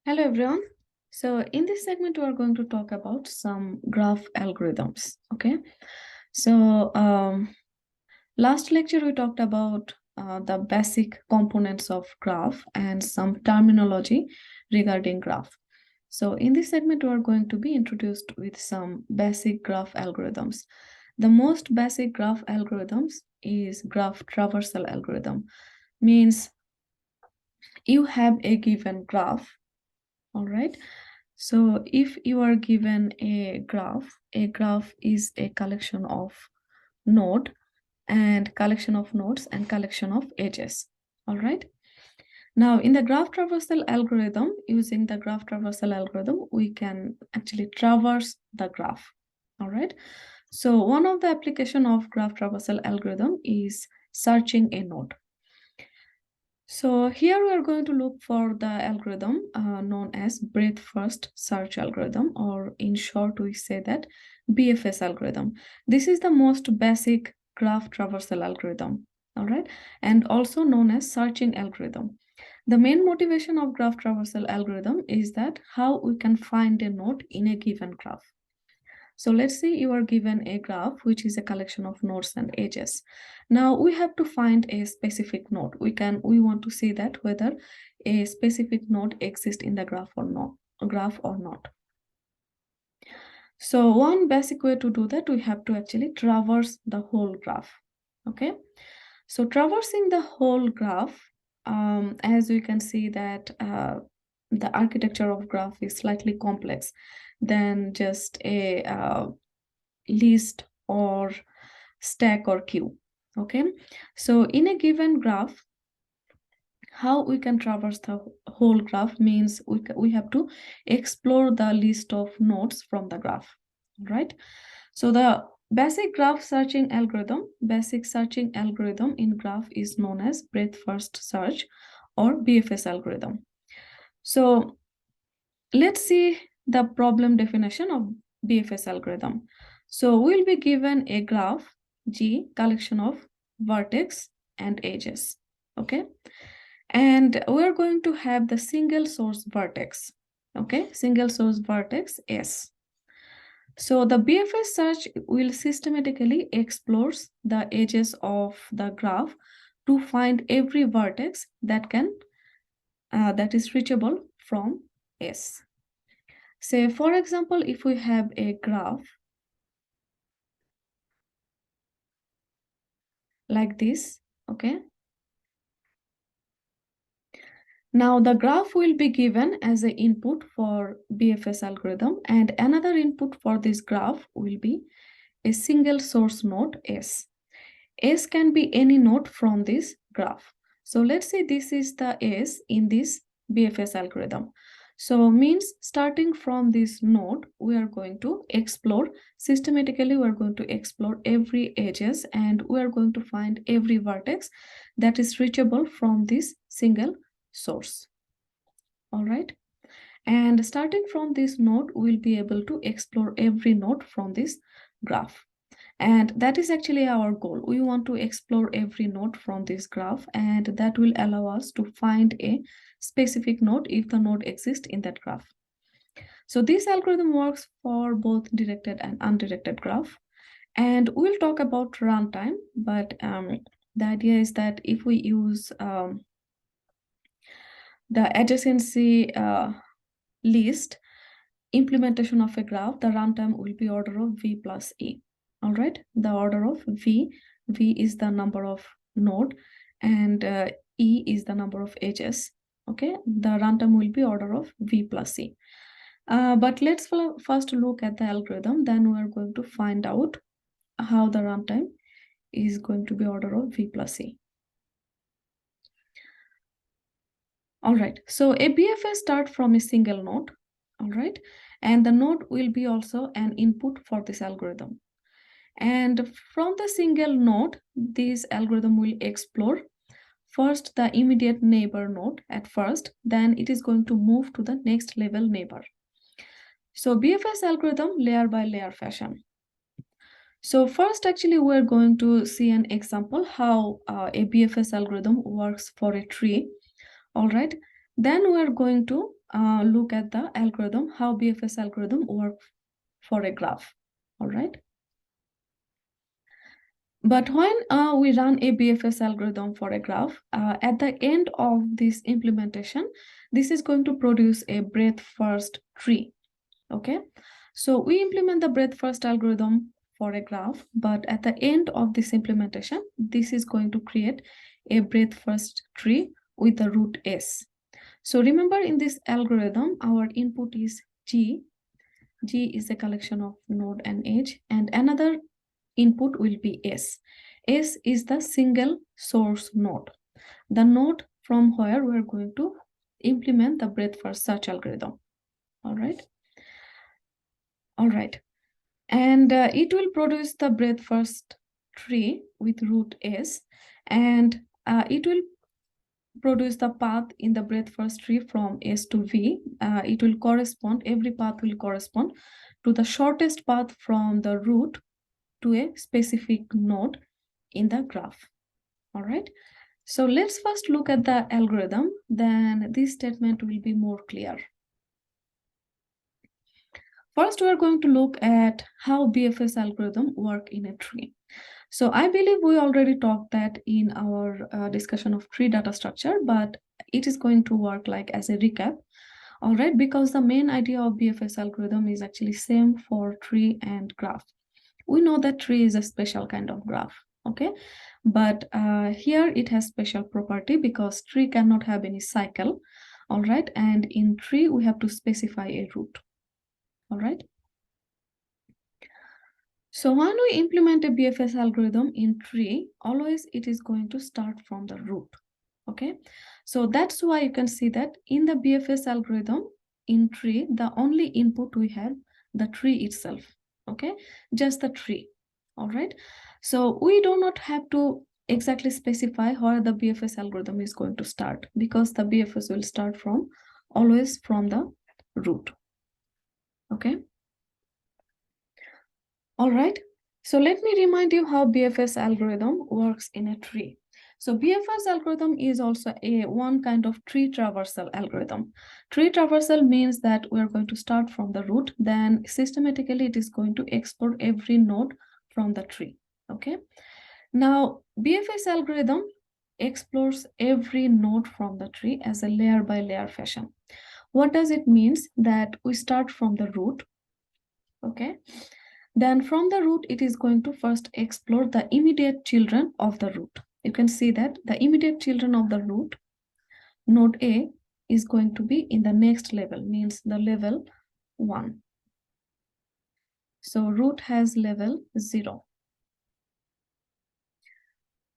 Hello everyone. So in this segment, we are going to talk about some graph algorithms. Okay. So last lecture, we talked about the basic components of graph and some terminology regarding graph. So in this segment, we are going to be introduced with some basic graph algorithms. The most basic graph algorithms is graph traversal algorithm. Means you have a given graph. All right. So if you are given a graph is a collection of nodes and collection of edges. All right. Now in the graph traversal algorithm, using the graph traversal algorithm, we can actually traverse the graph. All right. So one of the application of graph traversal algorithm is searching a node. So here we are going to look for the algorithm known as breadth first search algorithm, or in short we say that BFS algorithm. This is the most basic graph traversal algorithm, all right, and also known as searching algorithm. The main motivation of graph traversal algorithm is that how we can find a node in a given graph. So let's say you are given a graph, which is a collection of nodes and edges. Now we have to find a specific node. We want to see that whether a specific node exists in the graph or not. So one basic way to do that, we have to actually traverse the whole graph. Okay. So traversing the whole graph, as we can see that the architecture of graph is slightly complex than just a list or stack or queue. Okay, so in a given graph, how we can traverse the whole graph means we have to explore the list of nodes from the graph, right? So the basic searching algorithm in graph is known as breadth first search or BFS algorithm. So let's see the problem definition of BFS algorithm. So we'll be given a graph G, collection of vertex and edges. Okay. And we're going to have the single source vertex. Okay. Single source vertex S. So the BFS search will systematically explores the edges of the graph to find every vertex that is reachable from S. Say, for example, if we have a graph like this, okay? Now the graph will be given as an input for BFS algorithm, and another input for this graph will be a single source node S. S can be any node from this graph. So let's say this is the S in this BFS algorithm. So means starting from this node, we are going to explore systematically, we are going to explore every edges and we are going to find every vertex that is reachable from this single source. All right. And starting from this node, we'll be able to explore every node from this graph. And that is actually our goal. We want to explore every node from this graph, and that will allow us to find a specific node if the node exists in that graph. So this algorithm works for both directed and undirected graph. And we'll talk about runtime, but the idea is that if we use the adjacency list implementation of a graph, the runtime will be order of V plus E. All right, the order of V is the number of node and E is the number of edges. Okay, the runtime will be order of V plus E. But let's first look at the algorithm, then we are going to find out how the runtime is going to be order of V plus E. All right, so a BFS start from a single node. All right, and the node will be also an input for this algorithm. And from the single node, this algorithm will explore first the immediate neighbor node at first, then it is going to move to the next level neighbor. So BFS algorithm layer by layer fashion. So first, actually, we're going to see an example how a BFS algorithm works for a tree. All right. Then we're going to look at the algorithm, how BFS algorithm works for a graph. All right. But when we run a BFS algorithm for a graph, at the end of this implementation, this is going to produce a breadth first tree. Okay. So we implement the breadth first algorithm for a graph, but at the end of this implementation, this is going to create a breadth first tree with the root S. So remember, in this algorithm, our input is G. G is a collection of node and edge, and another input will be S. S is the single source node, the node from where we're going to implement the breadth first search algorithm. All right. All right. And it will produce the breadth first tree with root S, and it will produce the path in the breadth first tree from S to V. It will correspond, every path will correspond to the shortest path from the root to a specific node in the graph. All right. So let's first look at the algorithm, then this statement will be more clear. First, we are going to look at how BFS algorithm work in a tree. So I believe we already talked that in our discussion of tree data structure, but it is going to work like as a recap. All right, because the main idea of BFS algorithm is actually same for tree and graph. We know that tree is a special kind of graph, okay? But here it has special property because tree cannot have any cycle, all right? And in tree, we have to specify a root, all right? So when we implement a BFS algorithm in tree, always it is going to start from the root, okay? So that's why you can see that in the BFS algorithm in tree, the only input we have the tree itself, okay? Just the tree, all right? So we do not have to exactly specify where the BFS algorithm is going to start because the BFS will start from always from the root, okay? All right, so let me remind you how BFS algorithm works in a tree. So BFS algorithm is also a one kind of tree traversal algorithm. Tree traversal means that we are going to start from the root, then systematically it is going to explore every node from the tree, okay? Now, BFS algorithm explores every node from the tree as a layer by layer fashion. What does it mean? That we start from the root, okay? Then from the root, it is going to first explore the immediate children of the root. You can see that the immediate children of the root, node A, is going to be in the next level, means the level 1. So root has level 0.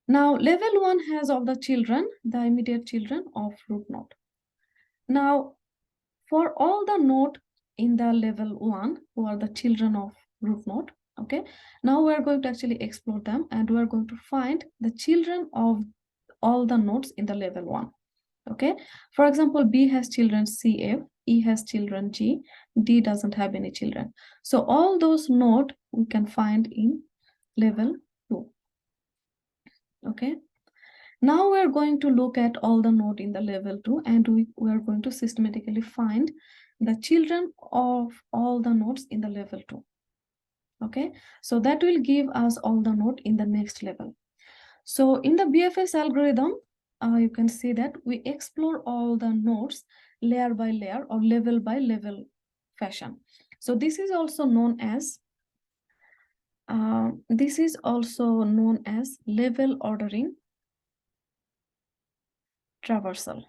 Now level 1 has all the children, the immediate children of root node. Now for all the node in the level 1 who are the children of root node, okay, now we are going to actually explore them and we are going to find the children of all the nodes in the level 1, okay? For example, B has children CF, E has children G, D doesn't have any children. So all those nodes we can find in level 2, okay? Now we are going to look at all the nodes in the level 2 and we are going to systematically find the children of all the nodes in the level 2. Okay, so that will give us all the nodes in the next level. So in the BFS algorithm, you can see that we explore all the nodes layer by layer or level by level fashion. So this is also known as level ordering traversal.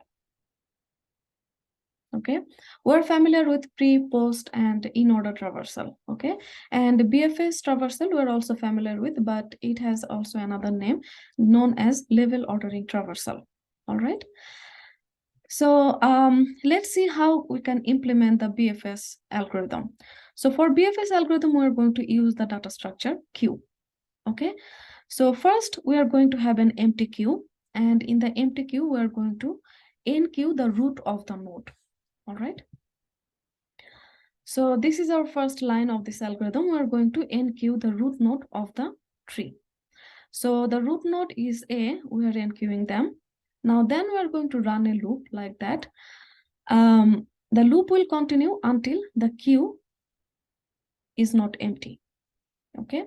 Okay, we're familiar with pre, post, and in order traversal. Okay, and BFS traversal we're also familiar with, but it has also another name known as level ordering traversal. All right, so let's see how we can implement the BFS algorithm. So for BFS algorithm, we're going to use the data structure queue. Okay, so first we are going to have an empty queue, and in the empty queue we are going to enqueue the root of the node. All right. So this is our first line of this algorithm. We're going to enqueue the root node of the tree. So the root node is A, we are enqueuing them. Now then we're going to run a loop like that. the loop will continue until the queue is not empty. Okay.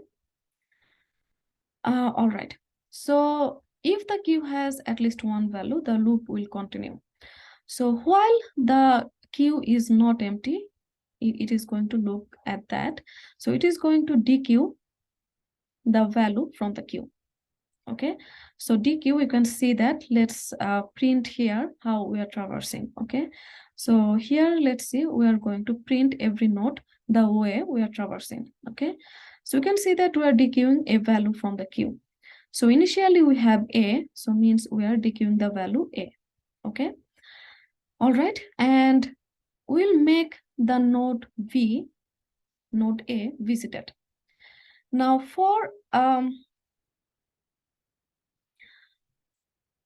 All right. So if the queue has at least one value, the loop will continue. So while the queue is not empty, it is going to look at that. So it is going to dequeue the value from the queue. Okay, so dequeue, you can see that. Let's print here how we are traversing. Okay, so here let's see, we are going to print every node the way we are traversing. Okay, so you can see that we are dequeuing a value from the queue. So initially we have A, so means we are dequeuing the value A. Okay, all right, and we'll make the node V, node A, visited. Now for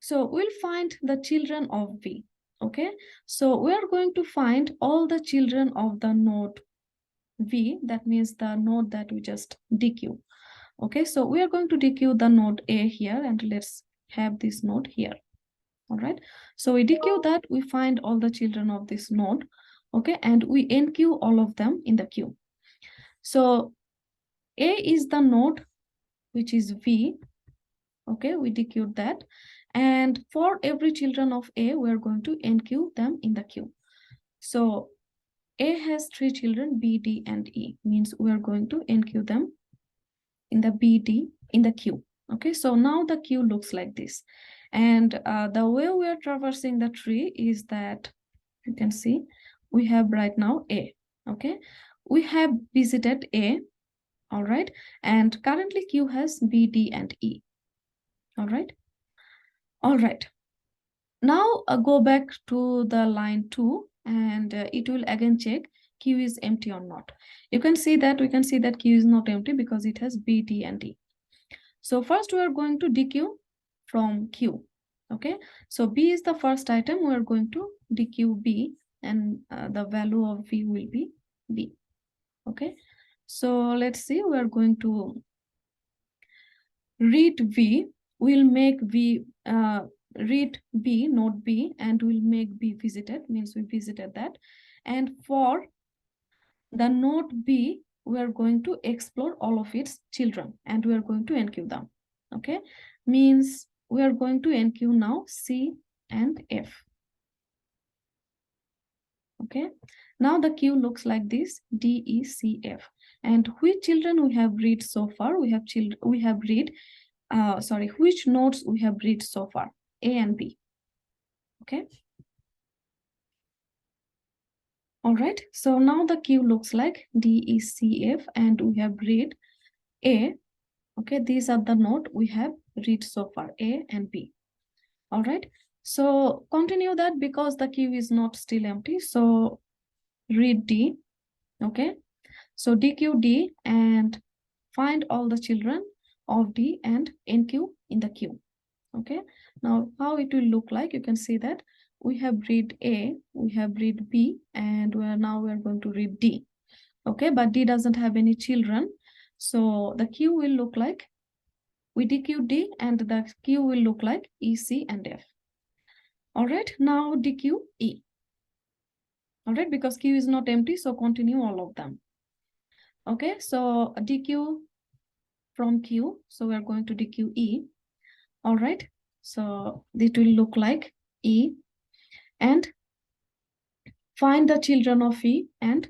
so we'll find the children of V. Okay, so we are going to find all the children of the node V, that means the node that we just dequeue. Okay, so we are going to dequeue the node A here, and let's have this node here. All right, so we dequeue that, we find all the children of this node. Okay, and we enqueue all of them in the queue. So A is the node which is V. Okay, we dequeued that, and for every children of A, we are going to enqueue them in the queue. So A has 3 children, B, D, and E, means we are going to enqueue them in the B, D in the queue. Okay, so now the queue looks like this, and the way we are traversing the tree is that you can see we have right now A. Okay, we have visited A. All right, and currently queue has B, D, and E. All right. All right. Now go back to the line 2, and it will again check queue is empty or not. You can see that, we can see that queue is not empty because it has B, D, and E. So first we are going to dequeue from queue. Okay, so B is the first item. We are going to dequeue B, and the value of V will be B. Okay, so let's see, we are going to read V. We'll make V read B, node B, and we'll make B visited, means we visited that. And for the node B, we are going to explore all of its children, and we are going to enqueue them. Okay, means we are going to enqueue now C and F. Okay, now the queue looks like this, D, E, C, F. And which children we have read so far? We have read which nodes we have read so far? A and B. Okay. All right. So now the queue looks like D, E, C, F, and we have read A. Okay. These are the node we have read so far, A and B. All right. So continue that because the queue is not still empty. So read D. Okay. So dequeue D and find all the children of D and enqueue in the queue. Okay, now how it will look like, you can see that we have read A, we have read B, and we are going to read D. Okay, but D doesn't have any children, so the queue will look like, we dequeue D and the queue will look like E, C, and F. All right, now dequeue E. All right, because queue is not empty, so continue all of them. Okay, so dequeue from Q, so we are going to dequeue E. All right, so it will look like E, and find the children of E and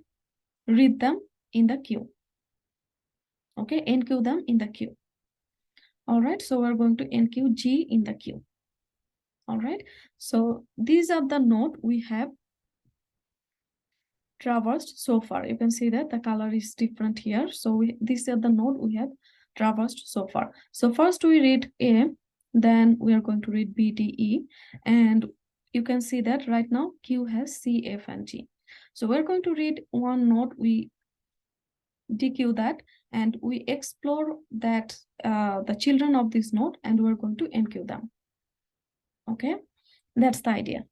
read them in the queue. Okay, enqueue them in the queue. All right, so we're going to enqueue G in the queue. All right, so these are the node we have traversed so far. You can see that the color is different here. So these are the node we have traversed so far. So first we read A, then we are going to read B, D, E, and you can see that right now Q has C, F, and G. So we're going to read one node, we dequeue that, and we explore that the children of this node, and we're going to enqueue them. Okay, that's the idea.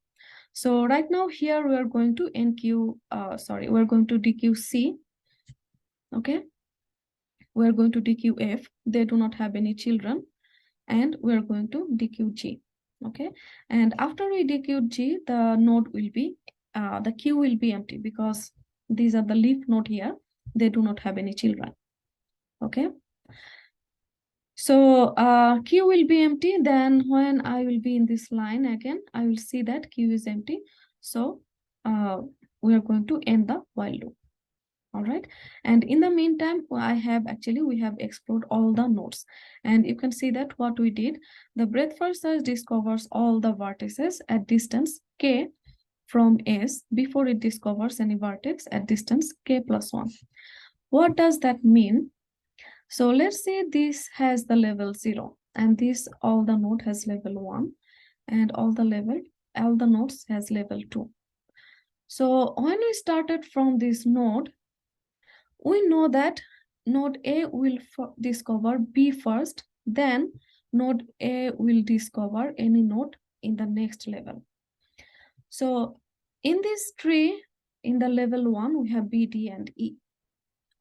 So right now here we are going to enqueue, we're going to dequeue C. Okay, we're going to dequeue F. They do not have any children, and we're going to dequeue G. Okay, and after we dequeue G, the node will be the queue will be empty because these are the leaf node here. They do not have any children. Okay. So queue will be empty. Then when I will be in this line again, I will see that queue is empty. So we are going to end the while loop. All right. And in the meantime, we have explored all the nodes. And you can see that what we did, the breadth first search discovers all the vertices at distance k from S before it discovers any vertex at distance k plus 1. What does that mean? So let's say this has the level 0 and this all the node has level 1 and all the nodes has level 2. So when we started from this node, we know that node A will discover B first, then node A will discover any node in the next level. So in this tree, in the level 1, we have B, D, and E.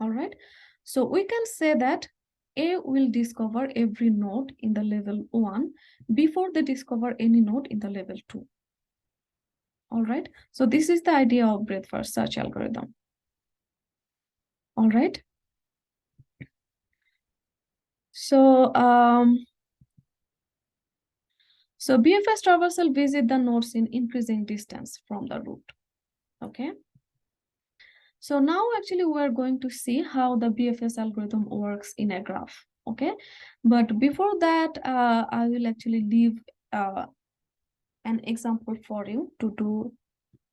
All right. So we can say that A will discover every node in the level 1 before they discover any node in the level 2. All right. So this is the idea of breadth first search algorithm. All right. So BFS traversal visit the nodes in increasing distance from the root. Okay. So now actually we are going to see how the BFS algorithm works in a graph. Okay. But before that, I will actually leave an example for you to do,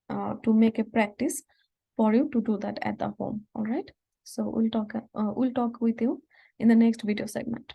to make a practice for you to do that at the home. All right. So we'll talk with you in the next video segment.